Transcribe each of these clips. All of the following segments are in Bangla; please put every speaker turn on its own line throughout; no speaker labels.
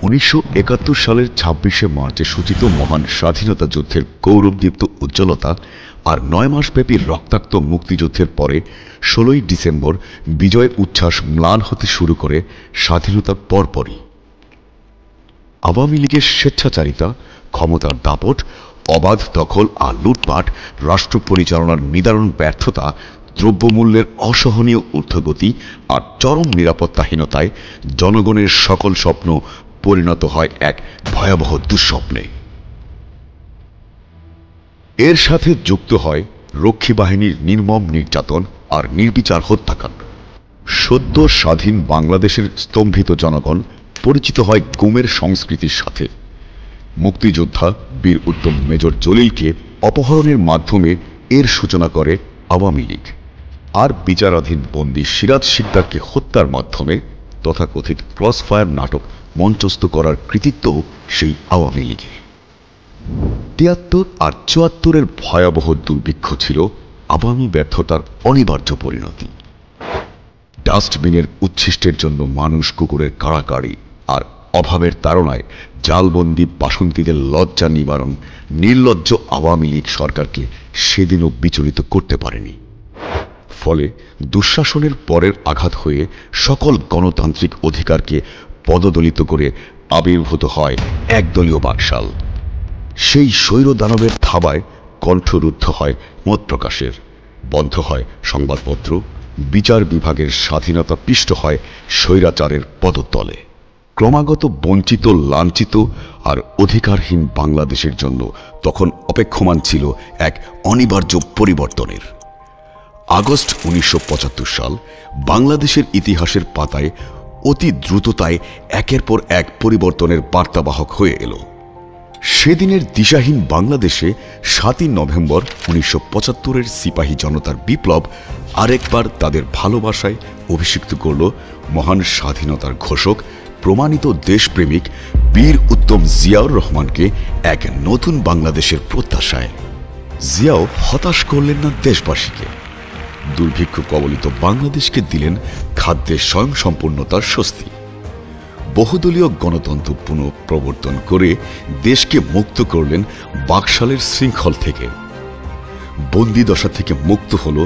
1971 সালের 26শে মার্চে সূচিত মহান স্বাধীনতা যুদ্ধের গৌরবদীপ্ত উজ্জ্বলতা আর 9 মাসব্যাপী রক্তাক্ত মুক্তিযুদ্ধের পরে 16ই ডিসেম্বর বিজয়ের উচ্ছ্বাস ম্লান হতে শুরু করে স্বাধীনতার পরপরই। আওয়ামী লীগের স্বেচ্ছাচারিতা, ক্ষমতার দাপট, অবাধ দখল আর লুটপাট, রাষ্ট্র পরিচালনার নিদারুণ ব্যর্থতা, দ্রব্যমূল্যের অসহনীয় ঊর্ধ্বগতি আর চরম নিরাপত্তাহীনতায় জনগণের সকল স্বপ্ন পরিণত হয় এক ভয়াবহ দুঃস্বপ্নে। এর সাথে যুক্ত হয় রক্ষী বাহিনীর নির্মম নির্যাতন আর নির্বিচার হত্যাকাণ্ড। সদ্য স্বাধীন বাংলাদেশের স্তম্ভিত জনগণ পরিচিত হয় গুমের সংস্কৃতির সাথে। মুক্তিযোদ্ধা বীর উত্তম মেজর জলিলকে অপহরণের মাধ্যমে এর সূচনা করে আওয়ামী লীগ, আর বিচারাধীন বন্দী সিরাজ শিকদারকে হত্যার মাধ্যমে তথাকথিত ক্রসফায়ার নাটক মঞ্চস্থ করার কৃতিত্ব সেই আওয়ামী লীগের। 73 আর 74-এর ভয়াবহ দুর্ভিক্ষ ছিল আওয়ামী ব্যর্থতার অনিবার্য পরিণতি। ডাস্টবিনের উচ্ছিষ্টের জন্য মানুষ কুকুরের কাড়াকাড়ি আর অভাবের তাড়নায় জালবন্দি বাসন্তীদের লজ্জা নিবারণ নির্লজ্জ আওয়ামী লীগ সরকারকে সেদিনও বিচলিত করতে পারেনি। ফলে দুঃশাসনের পরের আঘাত হয়ে সকল গণতান্ত্রিক অধিকারকে পদদলিত করে আবির্ভূত হয় একদলীয় বাকশাল। সেই স্বৈর দানবের থাবায় কণ্ঠরুদ্ধ হয় মত প্রকাশের, বন্ধ হয় সংবাদপত্র, বিচার বিভাগের স্বাধীনতা পিষ্ট হয় স্বৈরাচারের পদতলে। ক্রমাগত বঞ্চিত, লাঞ্ছিত আর অধিকারহীন বাংলাদেশের জন্য তখন অপেক্ষমান ছিল এক অনিবার্য পরিবর্তনের। আগস্ট 1975 সাল বাংলাদেশের ইতিহাসের পাতায় অতি দ্রুততায় একের পর এক পরিবর্তনের বার্তাবাহক হয়ে এলো। সেদিনের দিশাহীন বাংলাদেশে 7ই নভেম্বর 1975-এর সিপাহী জনতার বিপ্লব আরেকবার তাদের ভালোবাসায় অভিষিক্ত করল মহান স্বাধীনতার ঘোষক, প্রমাণিত দেশপ্রেমিক বীর উত্তম জিয়াউর রহমানকে এক নতুন বাংলাদেশের প্রত্যাশায়। জিয়াও হতাশ করলেন না দেশবাসীকে। দুর্ভিক্ষ কবলিত বাংলাদেশকে দিলেন খাদ্যে স্বয়ংসম্পূর্ণতার স্বস্তি। বহুদলীয় গণতন্ত্র পুনঃপ্রবর্তন করে দেশকে মুক্ত করলেন বাকশালের শৃঙ্খল থেকে। বন্দিদশা থেকে মুক্ত হল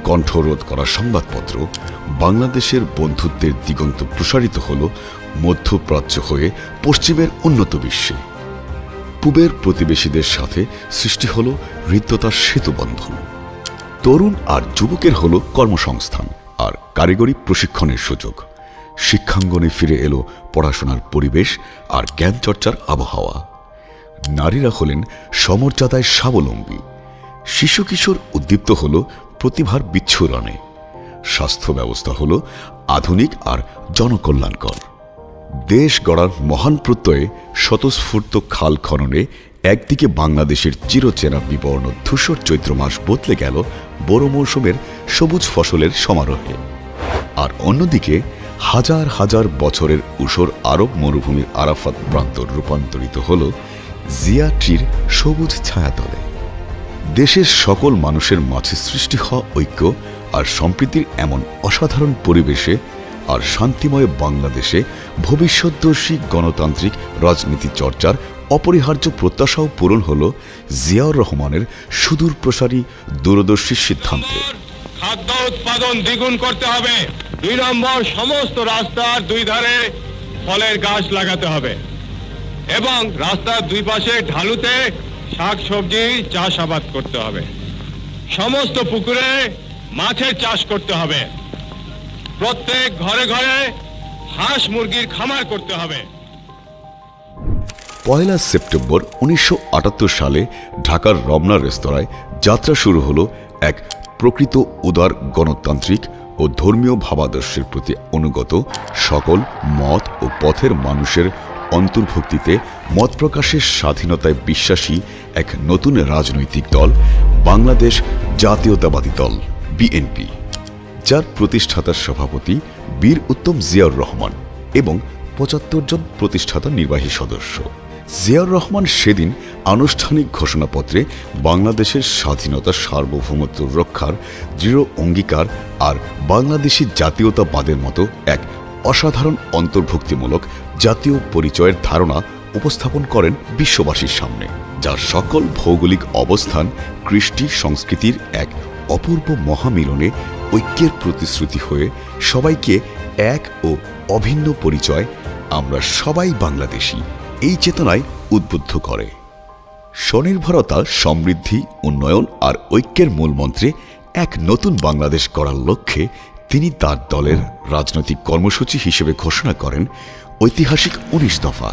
কণ্ঠরোধ করা সংবাদপত্র। বাংলাদেশের বন্ধুত্বের দিগন্ত প্রসারিত হল মধ্যপ্রাচ্য হয়ে পশ্চিমের উন্নত বিশ্বে। পূবের প্রতিবেশীদের সাথে সৃষ্টি হল হৃদ্যতার সেতুবন্ধন। তরুণ আর যুবকের হল কর্মসংস্থান আর কারিগরি প্রশিক্ষণের সুযোগ। শিক্ষাঙ্গনে ফিরে এলো পড়াশোনার পরিবেশ আর জ্ঞান চর্চার আবহাওয়া। নারীরা হলেন সমর্যাদায় স্বাবলম্বী। শিশু কিশোর উদ্দীপ্ত হল প্রতিভার বিচ্ছুরণে। স্বাস্থ্য ব্যবস্থা হল আধুনিক আর জনকল্যাণকর। দেশ গড়ার মহান প্রত্যয়ে স্বতঃস্ফূর্ত খাল খননে একদিকে বাংলাদেশের চিরচেনা বিবর্ণ ধূসর চৈত্র মাস বদলে গেল বড় মৌসুমের সবুজ ফসলের সমারোহে, আর অন্যদিকে হাজার হাজার বছরের ঊষর আরব মরুভূমির আরাফাত প্রান্তর রূপান্তরিত হল জিয়া ট্রির সবুজ ছায়াতলে। দেশের সকল মানুষের মাঝে সৃষ্টি হওয়া ঐক্য আর সম্প্রীতির এমন অসাধারণ পরিবেশে আর শান্তিময় বাংলাদেশে ভবিষ্যৎদর্শী গণতান্ত্রিক রাজনীতি চর্চার অপরিহার্য প্রত্যাশাও পূরণ হল জিয়াউর রহমানের সুদূর প্রসারী দূরদর্শী সিদ্ধান্তে।
খাদ্য উৎপাদন দ্বিগুণ করতে হবে। 2 নম্বর, সমস্ত রাস্তার 2 ধারে ফলের গাছ লাগাতে হবে এবং রাস্তার 2 পাশে ঢালুতে শাকসবজি চাষাবাদ করতে হবে। সমস্ত পুকুরে মাছের চাষ করতে হবে। প্রত্যেক ঘরে ঘরে হাঁস মুরগির খামার করতে হবে।
1 সেপ্টেম্বর 1978 সালে ঢাকার রমনা রেস্তোরাঁয় যাত্রা শুরু হলো এক প্রকৃত উদার গণতান্ত্রিক ও ধর্মীয় ভাবাদর্শের প্রতি অনুগত সকল মত ও পথের মানুষের অন্তর্ভুক্তিতে মত প্রকাশের স্বাধীনতায় বিশ্বাসী এক নতুন রাজনৈতিক দল, বাংলাদেশ জাতীয়তাবাদী দল বিএনপি, যার প্রতিষ্ঠাতার সভাপতি বীর উত্তম জিয়াউর রহমান এবং 75 জন প্রতিষ্ঠাতা নির্বাহী সদস্য। জিয়াউর রহমান সেদিন আনুষ্ঠানিক ঘোষণাপত্রে বাংলাদেশের স্বাধীনতা, সার্বভৌমত্ব রক্ষার দৃঢ় অঙ্গীকার আর বাংলাদেশি জাতীয়তাবাদের মতো এক অসাধারণ অন্তর্ভুক্তিমূলক জাতীয় পরিচয়ের ধারণা উপস্থাপন করেন বিশ্ববাসীর সামনে, যার সকল ভৌগোলিক অবস্থান কৃষ্টি সংস্কৃতির এক অপূর্ব মহামিলনে ঐক্যের প্রতিশ্রুতি হয়ে সবাইকে এক ও অভিন্ন পরিচয়, আমরা সবাই বাংলাদেশী, এই চেতনায় উদ্বুদ্ধ করে। স্বনির্ভরতা, সমৃদ্ধি, উন্নয়ন আর ঐক্যের মূলমন্ত্রে এক নতুন বাংলাদেশ গড়ার লক্ষ্যে তিনি তার দলের রাজনৈতিক কর্মসূচি হিসেবে ঘোষণা করেন ঐতিহাসিক ১৯ দফা,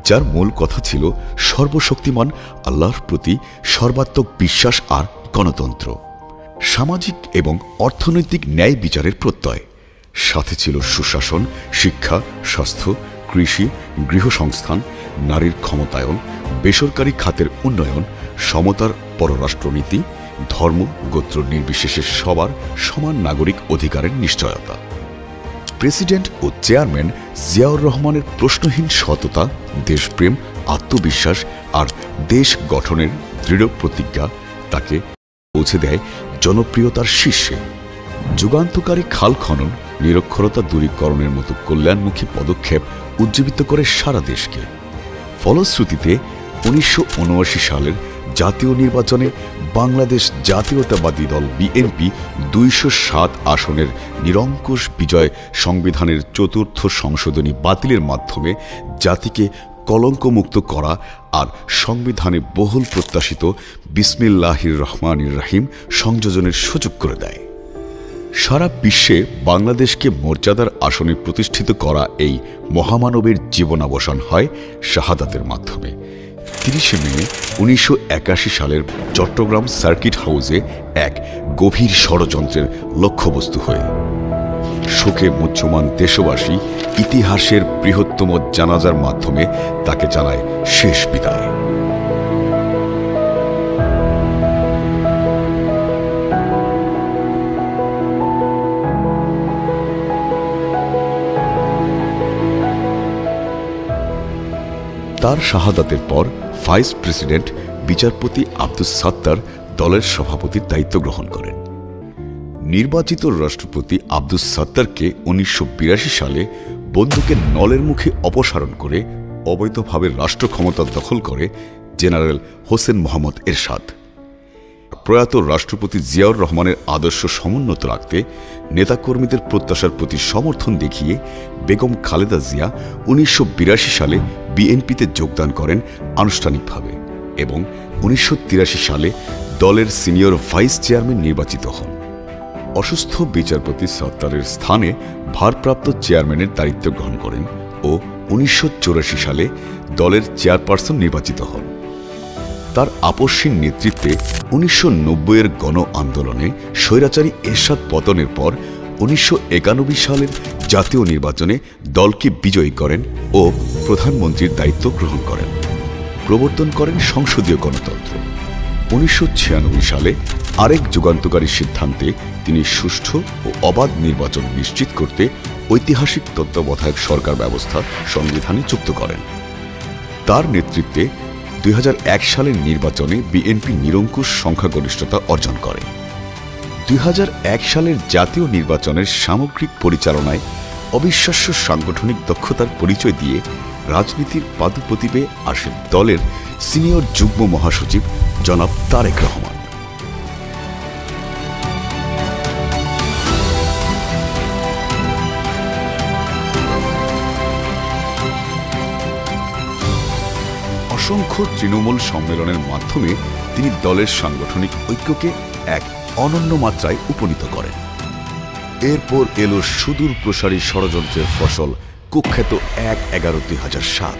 যার মূল কথা ছিল সর্বশক্তিমান আল্লাহর প্রতি সর্বাত্মক বিশ্বাস আর গণতন্ত্র, সামাজিক এবং অর্থনৈতিক ন্যায় বিচারের প্রত্যয়, সাথে ছিল সুশাসন, শিক্ষা, স্বাস্থ্য, কৃষি, গৃহসংস্থান, নারীর ক্ষমতায়ন, বেসরকারি খাতের উন্নয়ন, সমতার পররাষ্ট্রনীতি, ধর্ম গোত্র নির্বিশেষে সবার সমান নাগরিক অধিকারের নিশ্চয়তা। প্রেসিডেন্ট ও চেয়ারম্যান জিয়াউর রহমানের প্রশ্নহীন সততা, দেশপ্রেম, আত্মবিশ্বাস আর দেশ গঠনের দৃঢ় প্রতিজ্ঞা তাকে পৌঁছে দেয় জনপ্রিয়তার শীর্ষে। যুগান্তকারী খাল খনন, নিরক্ষরতা দূরীকরণের মতো কল্যাণমুখী পদক্ষেপ উজ্জীবিত করে সারা দেশকে। ফলশ্রুতিতে ১৯৭৯ সালের জাতীয় নির্বাচনে বাংলাদেশ জাতীয়তাবাদী দল বিএনপি ২০৭ আসনের নিরঙ্কুশ বিজয় সংবিধানের ৪র্থ সংশোধনী বাতিলের মাধ্যমে জাতিকে কলঙ্কমুক্ত করা আর সংবিধানে বহুল প্রত্যাশিত বিসমিল্লাহির রহমানির রহিম সংযোজনের সুযোগ করে দেয়। সারা বিশ্বে বাংলাদেশকে মর্যাদার আসনে প্রতিষ্ঠিত করা এই মহামানবের জীবনাবসান হয় শাহাদাতের মাধ্যমে ৩০ মে ১৯৮১ সালের চট্টগ্রাম সার্কিট হাউসে এক গভীর ষড়যন্ত্রের লক্ষ্যবস্তু হয়ে। শোকে মুহ্যমান দেশবাসী ইতিহাসের বৃহত্তম জানাজার মাধ্যমে তাকে জানায় শেষ বিদায়। তার শাহাদাতের পর ভাইস প্রেসিডেন্ট বিচারপতি আব্দুস সাত্তার দলের সভাপতির দায়িত্ব গ্রহণ করেন। নির্বাচিত রাষ্ট্রপতি আব্দুস সাত্তারকে ১৯৮২ সালে বন্দুকের নলের মুখে অপসারণ করে অবৈধভাবে রাষ্ট্র ক্ষমতা দখল করে জেনারেল হোসেন মোহাম্মদ এরশাদ। প্রয়াত রাষ্ট্রপতি জিয়াউর রহমানের আদর্শ সমুন্নত রাখতে নেতাকর্মীদের প্রত্যাশার প্রতি সমর্থন দেখিয়ে বেগম খালেদা জিয়া ১৯৮২ সালে বিএনপিতে যোগদান করেন আনুষ্ঠানিকভাবে এবং ১৯৮৩ সালে দলের সিনিয়র ভাইস চেয়ারম্যান নির্বাচিত হন। অসুস্থ বিচারপতি সাত্তারের স্থানে ভারপ্রাপ্ত চেয়ারম্যানের দায়িত্ব গ্রহণ করেন ও ১৯৮৪ সালে দলের চেয়ারপারসন নির্বাচিত হন। তার আপসহীন নেতৃত্বে ১৯৯০-এর গণ আন্দোলনে স্বৈরাচারী এরশাদ পতনের পর ১৯৯১ সালের জাতীয় নির্বাচনে দলকে বিজয়ী করেন ও প্রধানমন্ত্রীর দায়িত্ব গ্রহণ করেন। প্রবর্তন করেন সংসদীয় গণতন্ত্র। ১৯৯৬ সালে আরেক যুগান্তকারী সিদ্ধান্তে তিনি সুষ্ঠু ও অবাধ নির্বাচন নিশ্চিত করতে ঐতিহাসিক তত্ত্বাবধায়ক সরকার ব্যবস্থা সংবিধানে যুক্ত করেন। তার নেতৃত্বে ২০০১ সালের নির্বাচনে বিএনপি নিরঙ্কুশ সংখ্যাগরিষ্ঠতা অর্জন করে। ২০০১ সালের জাতীয় নির্বাচনের সামগ্রিক পরিচালনায় অবিশ্বাস্য সাংগঠনিক দক্ষতার পরিচয় দিয়ে রাজনীতির পাদপ্রদীপে আসেন দলের সিনিয়র যুগ্ম মহাসচিব জনাব তারেক রহমান। অসংখ্য তৃণমূল সম্মেলনের মাধ্যমে তিনি দলের সাংগঠনিক ঐক্যকে এক অনন্য মাত্রায় উপনীত করেন। এরপর এলো সুদূর প্রসারী ষড়যন্ত্রের ফসল কুখ্যাত ১/১১/২০০৭।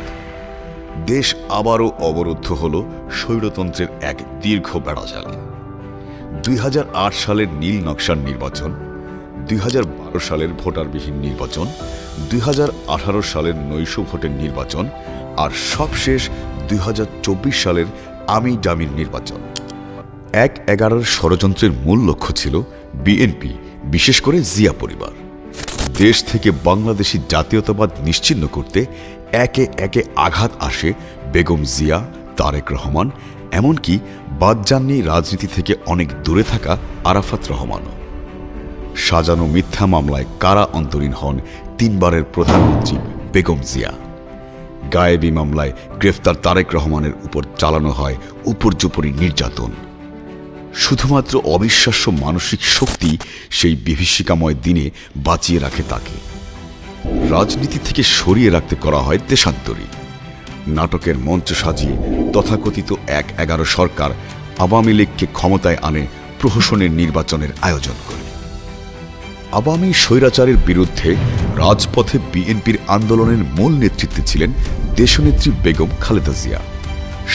দেশ আবারও অবরুদ্ধ হল স্বৈরতন্ত্রের এক দীর্ঘ বেড়াজালে। ২০০৮ সালের নীল নকশার নির্বাচন, ২০১২ সালের ভোটারবিহীন নির্বাচন, ২০১৮ সালের নৈশ ভোটের নির্বাচন আর সবশেষ ২০২৪ সালের আমি ডামির নির্বাচন। ১/১১ ষড়যন্ত্রের মূল লক্ষ্য ছিল বিএনপি, বিশেষ করে জিয়া পরিবার। দেশ থেকে বাংলাদেশি জাতীয়তাবাদ নিশ্চিহ্ন করতে একে একে আঘাত আসে বেগম জিয়া, তারেক রহমান, এমনকি বাদ যাননি রাজনীতি থেকে অনেক দূরে থাকা আরাফাত রহমানও। সাজানো মিথ্যা মামলায় কারা অন্তরীণ হন 3 বারের প্রধানমন্ত্রী বেগম জিয়া। গায়েবী মামলায় গ্রেফতার তারেক রহমানের উপর চালানো হয় উপর্যুপরি নির্যাতন। শুধুমাত্র অবিশ্বাস্য মানসিক শক্তি সেই বিভীষিকাময় দিনে বাঁচিয়ে রাখে তাকে। রাজনীতি থেকে সরিয়ে রাখতে করা হয় দেশান্তরী। নাটকের মঞ্চ সাজিয়ে তথাকথিত ১/১১ সরকার আওয়ামী লীগকে ক্ষমতায় আনে প্রহসনের নির্বাচনের আয়োজন করে। আওয়ামী স্বৈরাচারের বিরুদ্ধে রাজপথে বিএনপির আন্দোলনের মূল নেতৃত্বে ছিলেন দেশনেত্রী বেগম খালেদা জিয়া।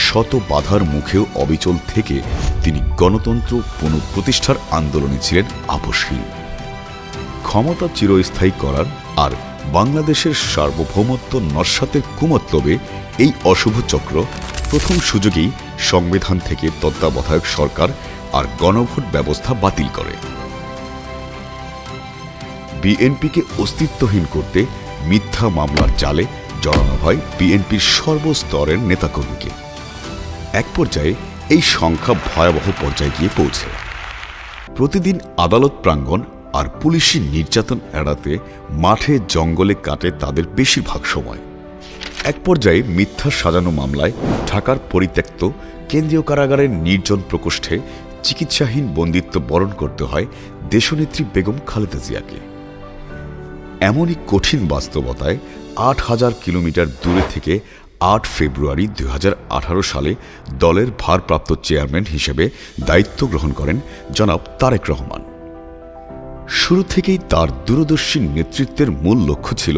শত বাধার মুখেও অবিচল থেকে তিনি গণতন্ত্র পুনঃপ্রতিষ্ঠার আন্দোলনে ছিলেন আপোষহীন। ক্ষমতা চিরস্থায়ী করার আর বাংলাদেশের সার্বভৌমত্ব নস্যাতের কুমতলবে এই অশুভ চক্র প্রথম সুযোগেই সংবিধান থেকে তত্ত্বাবধায়ক সরকার আর গণভোট ব্যবস্থা বাতিল করে। বিএনপিকে অস্তিত্বহীন করতে মিথ্যা মামলার জালে জড়ানো হয় বিএনপির সর্বস্তরের নেতাকর্মীকে। এক পর্যায়ে এই সংখ্যা ভয়াবহ পর্যায়ে গিয়ে পৌঁছে। প্রতিদিন আদালত প্রাঙ্গণ আর পুলিশি নির্যাতন এড়াতে মাঠে জঙ্গলে কাটে তাদের বেশিরভাগ সময়। এক পর্যায়ে মিথ্যা সাজানো মামলায় ঢাকার পরিত্যক্ত কেন্দ্রীয় কারাগারের নির্জন প্রকোষ্ঠে চিকিৎসাহীন বন্দিত্ব বরণ করতে হয় দেশনেত্রী বেগম খালেদা জিয়াকে। এমনই কঠিন বাস্তবতায় ৮,০০০ কিলোমিটার দূরে থেকে ৮ ফেব্রুয়ারি ২০১৮ সালে দলের ভারপ্রাপ্ত চেয়ারম্যান হিসেবে দায়িত্ব গ্রহণ করেন জনাব তারেক রহমান। শুরু থেকেই তার দূরদর্শী নেতৃত্বের মূল লক্ষ্য ছিল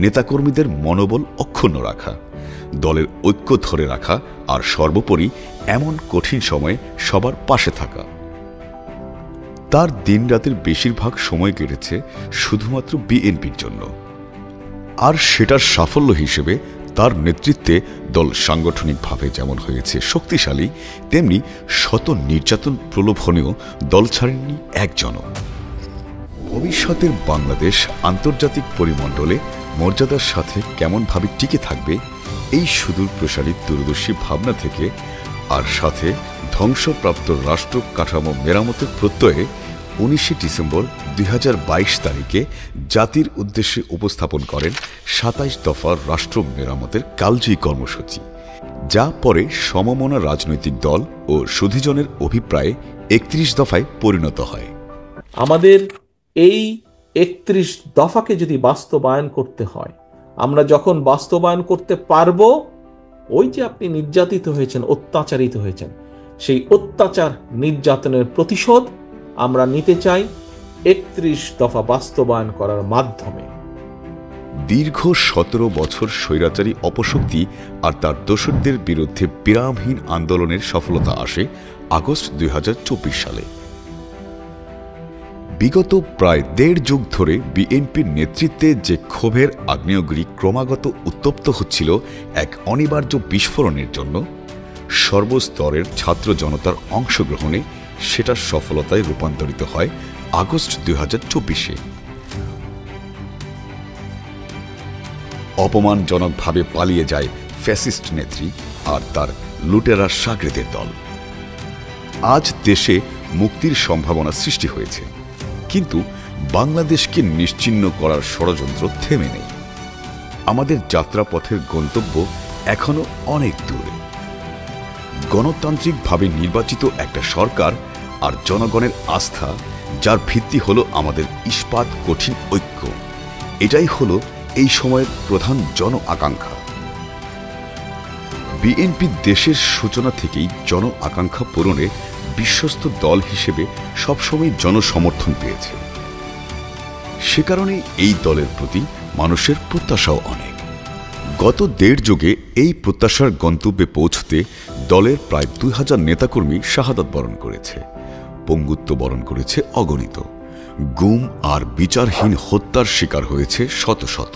নেতাকর্মীদের মনোবল অক্ষুণ্ণ রাখা, দলের ঐক্য ধরে রাখা আর সর্বোপরি এমন কঠিন সময়ে সবার পাশে থাকা। তার দিনরাতের বেশিরভাগ সময় কেটেছে শুধুমাত্র বিএনপির জন্য। আর সেটার সাফল্য হিসেবে তার নেতৃত্বে দল সাংগঠনিকভাবে যেমন হয়েছে শক্তিশালী, তেমনি শত নির্যাতন প্রলোভনেও দল ছাড়েননি একজনও। ভবিষ্যতের বাংলাদেশ আন্তর্জাতিক পরিমণ্ডলে মর্যাদার সাথে কেমনভাবে টিকে থাকবে এই সুদূর প্রসারী দূরদর্শী ভাবনা থেকে আর সাথে ধ্বংসপ্রাপ্ত রাষ্ট্র কাঠামো মেরামতের প্রত্যয়ে ১৯শে ডিসেম্বর ২০২২ তারিখে জাতির উদ্দেশ্যে উপস্থাপন করেন ২৭ দফা রাষ্ট্র মেরামতের কালজয়ী কর্মসূচি, যা পরে সমমনা রাজনৈতিক দল ও সুধীজনের অভিপ্রায়ে ৩১ দফায় পরিণত হয়।
আমাদের এই ৩১ দফাকে যদি বাস্তবায়ন করতে হয়, আমরা যখন বাস্তবায়ন করতে পারবো, ওই যে আপনি নির্যাতিত হয়েছেন, অত্যাচারিত হয়েছেন, সেই অত্যাচার নির্যাতনের প্রতিশোধ আমরা নিতে চাই ৩১ দফা বাস্তবায়ন করার মাধ্যমে।
দীর্ঘ ১৭ বছর স্বৈরাচারী অপশক্তি আর তার দোসরদের বিরুদ্ধে বিরামহীন আন্দোলনের সফলতা আসে আগস্ট ২০২৪ সালে। বিগত প্রায় ১.৫ যুগ ধরে বিএনপির নেতৃত্বে যে ক্ষোভের আগ্নেয়গিরি ক্রমাগত উত্তপ্ত হচ্ছিল এক অনিবার্য বিস্ফোরণের জন্য, সর্বস্তরের ছাত্র জনতার অংশগ্রহণে সেটার সফলতায় রূপান্তরিত হয় আগস্ট ২০২৪-এ। অপমানজনকভাবে পালিয়ে যায় ফ্যাসিস্ট নেত্রী আর তার লুটেরা সাগরেদের দল। আজ দেশে মুক্তির সম্ভাবনা সৃষ্টি হয়েছে, কিন্তু বাংলাদেশকে নিশ্চিহ্ন করার ষড়যন্ত্র থেমে নেই। আমাদের যাত্রাপথের গন্তব্য এখনো অনেক দূরে। গণতান্ত্রিকভাবে নির্বাচিত একটা সরকার আর জনগণের আস্থা, যার ভিত্তি হলো আমাদের ইস্পাত কঠিন ঐক্য, এটাই হলো এই সময়ের প্রধান জন আকাঙ্ক্ষা। বিএনপি দেশের সূচনা থেকেই জন আকাঙ্ক্ষা পূরণে বিশ্বস্ত দল হিসেবে সবসময় জনসমর্থন পেয়েছে। সে কারণেই এই দলের প্রতি মানুষের প্রত্যাশাও অনেক। গত ১.৫ যুগে এই প্রত্যাশার গন্তব্যে পৌঁছতে দলের প্রায় ২,০০০ নেতাকর্মী শাহাদাত বরণ করেছে, পঙ্গুত্ব বরণ করেছে অগণিত, গুম আর বিচারহীন হত্যার শিকার হয়েছে শত শত।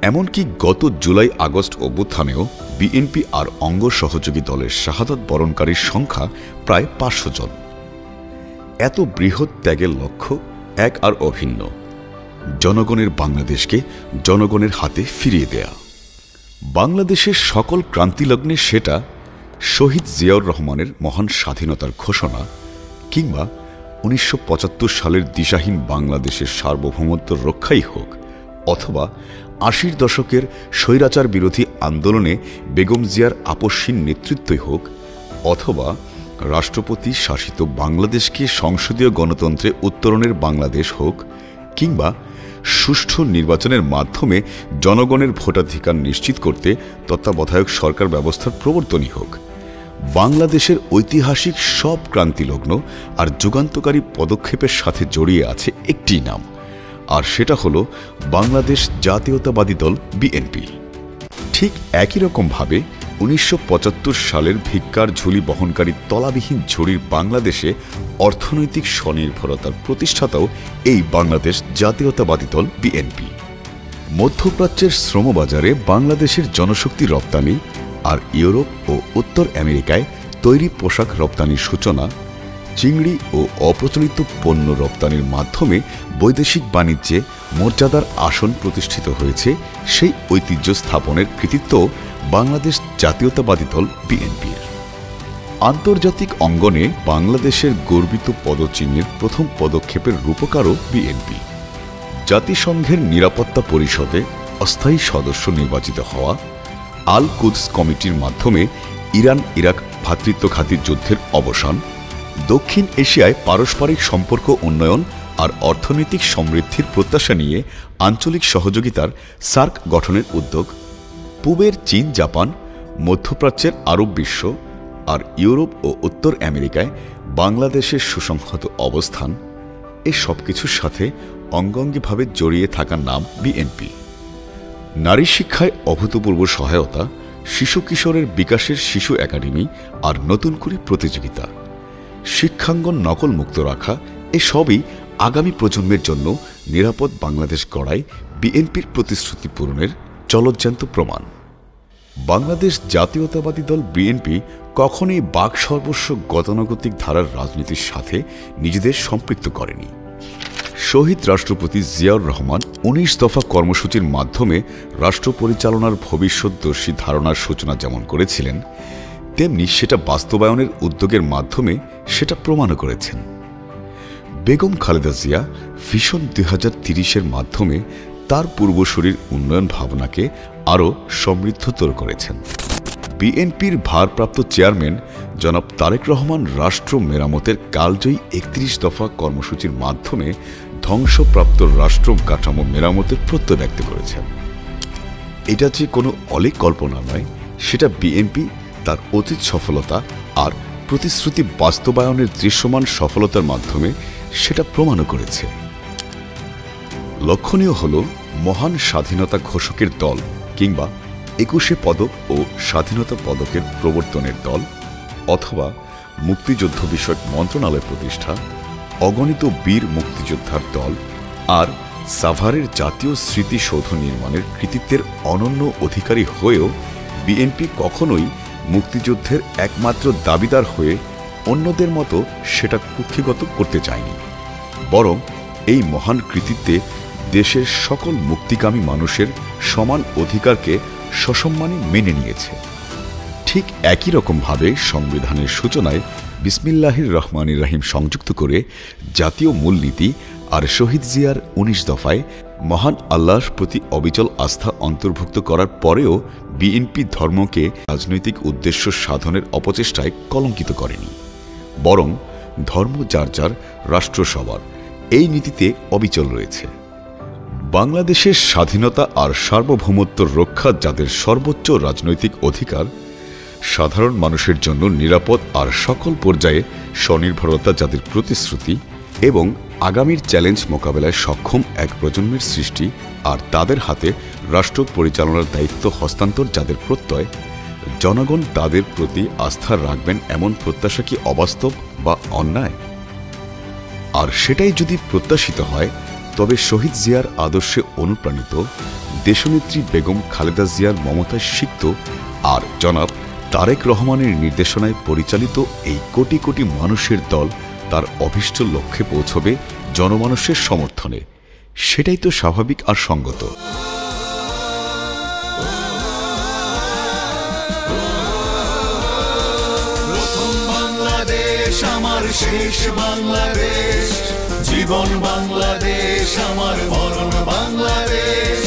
এমনকি গত জুলাই আগস্ট অভ্যুত্থানেও বিএনপি আর অঙ্গ সহযোগী দলের শাহাদাত বরণকারীর সংখ্যা প্রায় ৫০০ জন। এত বৃহৎ ত্যাগের লক্ষ্য এক আর অভিন্ন: জনগণের বাংলাদেশকে জনগণের হাতে ফিরিয়ে দেয়া। বাংলাদেশের সকল ক্রান্তিলগ্নে সেটা শহীদ জিয়াউর রহমানের মহান স্বাধীনতার ঘোষণা, কিংবা 1975 সালের দিশাহীন বাংলাদেশের সার্বভৌমত্ব রক্ষাই হোক, অথবা 80 দশকের স্বৈরাচার বিরোধী আন্দোলনে বেগম জিয়ার আপসহীন নেতৃত্বই হোক, অথবা রাষ্ট্রপতি শাসিত বাংলাদেশকে সংসদীয় গণতন্ত্রে উত্তরণের বাংলাদেশ হোক, কিংবা সুষ্ঠু নির্বাচনের মাধ্যমে জনগণের ভোটাধিকার নিশ্চিত করতে তত্ত্বাবধায়ক সরকার ব্যবস্থার প্রবর্তনই হোক, বাংলাদেশের ঐতিহাসিক সব ক্রান্তিলগ্ন আর যুগান্তকারী পদক্ষেপের সাথে জড়িয়ে আছে একটি নাম, আর সেটা হলো বাংলাদেশ জাতীয়তাবাদী দল বিএনপি। ঠিক একই রকমভাবে 1975 সালের ভিক্ষার ঝুলি বহনকারী তলাবিহীন ঝুড়ির বাংলাদেশে অর্থনৈতিক স্বনির্ভরতার প্রতিষ্ঠাতাও এই বাংলাদেশ জাতীয়তাবাদী দল বিএনপি। মধ্যপ্রাচ্যের শ্রমবাজারে বাংলাদেশের জনশক্তি রপ্তানি আর ইউরোপ ও উত্তর আমেরিকায় তৈরি পোশাক রপ্তানির সূচনা, চিংড়ি ও অপ্রচলিত পণ্য রপ্তানির মাধ্যমে বৈদেশিক বাণিজ্যে মর্যাদার আসন প্রতিষ্ঠিত হয়েছে, সেই ঐতিহ্য স্থাপনের কৃতিত্ব বাংলাদেশ জাতীয়তাবাদী দল বিএনপির। আন্তর্জাতিক অঙ্গনে বাংলাদেশের গর্বিত পদচিহ্নের প্রথম পদক্ষেপের রূপকারও বিএনপি। জাতিসংঘের নিরাপত্তা পরিষদে অস্থায়ী সদস্য নির্বাচিত হওয়া, আল কুদস কমিটির মাধ্যমে ইরান ইরাক ভ্রাতৃত্বঘাতী যুদ্ধের অবসান, দক্ষিণ এশিয়ায় পারস্পরিক সম্পর্ক উন্নয়ন আর অর্থনৈতিক সমৃদ্ধির প্রত্যাশা নিয়ে আঞ্চলিক সহযোগিতার সার্ক গঠনের উদ্যোগ, পূবের চীন জাপান, মধ্যপ্রাচ্যের আরব বিশ্ব আর ইউরোপ ও উত্তর আমেরিকায় বাংলাদেশের সুসংহত অবস্থান, এ সব কিছুর সাথে অঙ্গাঙ্গিভাবে জড়িয়ে থাকার নাম বিএনপি। নারী শিক্ষায় অভূতপূর্ব সহায়তা, শিশু কিশোরের বিকাশের শিশু একাডেমি আর নতুন করে প্রতিযোগিতা, শিক্ষাঙ্গন নকলমুক্ত রাখা, এসবই আগামী প্রজন্মের জন্য নিরাপদ বাংলাদেশ গড়ায় বিএনপির প্রতিশ্রুতি পূরণের চলজ্যান্ত প্রমাণ। বাংলাদেশ জাতীয়তাবাদী দল বিএনপি কখনোই বাক সর্বস্ব গতানুগতিক ধারার রাজনীতির সাথে নিজেদের সম্পৃক্ত করেনি। শহীদ রাষ্ট্রপতি জিয়াউর রহমান 19 দফা কর্মসূচির মাধ্যমে রাষ্ট্র পরিচালনার ভবিষ্যৎদর্শী ধারণার সূচনা যেমন করেছিলেন, তেমনি সেটা বাস্তবায়নের উদ্যোগের মাধ্যমে সেটা প্রমাণও করেছেন। বেগম খালেদা জিয়া ভিশন 2030-এর মাধ্যমে তার পূর্বসূরির উন্নয়ন ভাবনাকে আরও সমৃদ্ধতর করেছেন। বিএনপির ভারপ্রাপ্ত চেয়ারম্যান জনাব তারেক রহমান রাষ্ট্র মেরামতের কালজয়ী 31 দফা কর্মসূচির মাধ্যমে ধ্বংসপ্রাপ্ত রাষ্ট্র কাঠামো মেরামতের প্রত্যয় ব্যক্ত করেছেন। এটা যে কোনো অলীক কল্পনা নয়, সেটা বিএনপি তার অতীত সফলতা আর প্রতিশ্রুতি বাস্তবায়নের দৃশ্যমান সফলতার মাধ্যমে সেটা প্রমাণও করেছে। লক্ষণীয় হল মহান স্বাধীনতা ঘোষকের দল কিংবা 21শে পদক ও স্বাধীনতা পদকের প্রবর্তনের দল, অথবা মুক্তিযুদ্ধ বিষয়ক মন্ত্রণালয় প্রতিষ্ঠা, অগণিত বীর মুক্তিযোদ্ধার দল আর সাভারের জাতীয় স্মৃতিসৌধ নির্মাণের কৃতিত্বের অনন্য অধিকারী হয়েও বিএনপি কখনোই মুক্তিযুদ্ধের একমাত্র দাবিদার হয়ে অন্যদের মতো সেটা কুক্ষিগত করতে চায়নি, বরং এই মহান কৃতিত্বে দেশের সকল মুক্তিকামী মানুষের সমান অধিকারকে সসম্মানে মেনে নিয়েছে। ঠিক একই রকমভাবে সংবিধানের সূচনায় বিসমিল্লাহির রহমানির রহিম সংযুক্ত করে জাতীয় মূলনীতি আর শহীদ জিয়ার 19 দফায় মহান আল্লাহর প্রতি অবিচল আস্থা অন্তর্ভুক্ত করার পরেও বিএনপি ধর্মকে রাজনৈতিক উদ্দেশ্য সাধনের অপচেষ্টায় কলঙ্কিত করেনি, বরং ধর্ম যার যার, রাষ্ট্র সবার, এই নীতিতে অবিচল রয়েছে। বাংলাদেশের স্বাধীনতা আর সার্বভৌমত্ব রক্ষা যাদের সর্বোচ্চ রাজনৈতিক অধিকার, সাধারণ মানুষের জন্য নিরাপদ আর সকল পর্যায়ে স্বনির্ভরতা যাদের প্রতিশ্রুতি, এবং আগামীর চ্যালেঞ্জ মোকাবেলায় সক্ষম এক প্রজন্মের সৃষ্টি আর তাদের হাতে রাষ্ট্র পরিচালনার দায়িত্ব হস্তান্তর যাদের প্রত্যয়, জনগণ তাদের প্রতি আস্থা রাখবেন এমন প্রত্যাশা কি অবাস্তব বা অন্যায়? আর সেটাই যদি প্রত্যাশিত হয়, তবে শহীদ জিয়ার আদর্শে অনুপ্রাণিত, দেশনেত্রী বেগম খালেদা জিয়ার মমতায় সিক্ত আর জনাব তারেক রহমানের নির্দেশনায় পরিচালিত এই কোটি কোটি মানুষের দল তার অভীষ্ট লক্ষ্যে পৌঁছবে জনমানুষের সমর্থনে। সেটাই তো স্বাভাবিক আর সঙ্গত।
প্রথম বাংলাদেশ আমার শেষ বাংলাদেশ, জীবন বাংলাদেশ আমার মরণ বাংলাদেশ,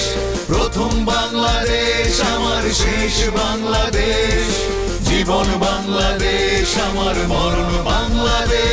প্রথম বাংলাদেশ আমার শেষ বাংলাদেশ, জীবন বাংলাদেশ আমার মরণ বাংলাদেশ।